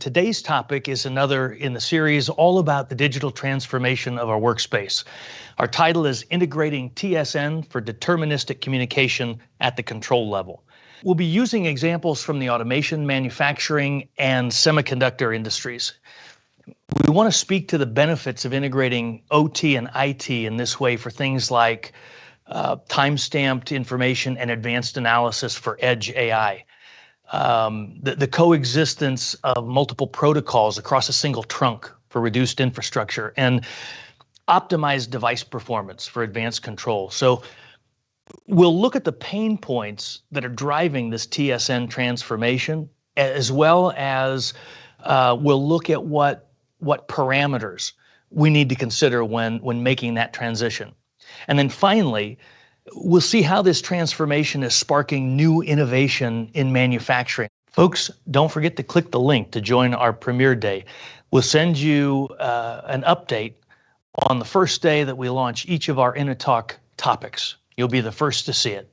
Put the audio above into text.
today's topic is another in the series all about the digital transformation of our workspace. Our title is Integrating TSN for Deterministic Communication at the Control Level. We'll be using examples from the automation, manufacturing, and semiconductor industries. We want to speak to the benefits of integrating OT and IT in this way for things like time-stamped information and advanced analysis for edge AI. The coexistence of multiple protocols across a single trunk for reduced infrastructure, and optimized device performance for advanced control. So we'll look at the pain points that are driving this TSN transformation, as well as we'll look at what parameters we need to consider when making that transition. And then finally, we'll see how this transformation is sparking new innovation in manufacturing. Folks, don't forget to click the link to join our premiere day. We'll send you an update on the first day that we launch each of our InnoTalk topics. You'll be the first to see it.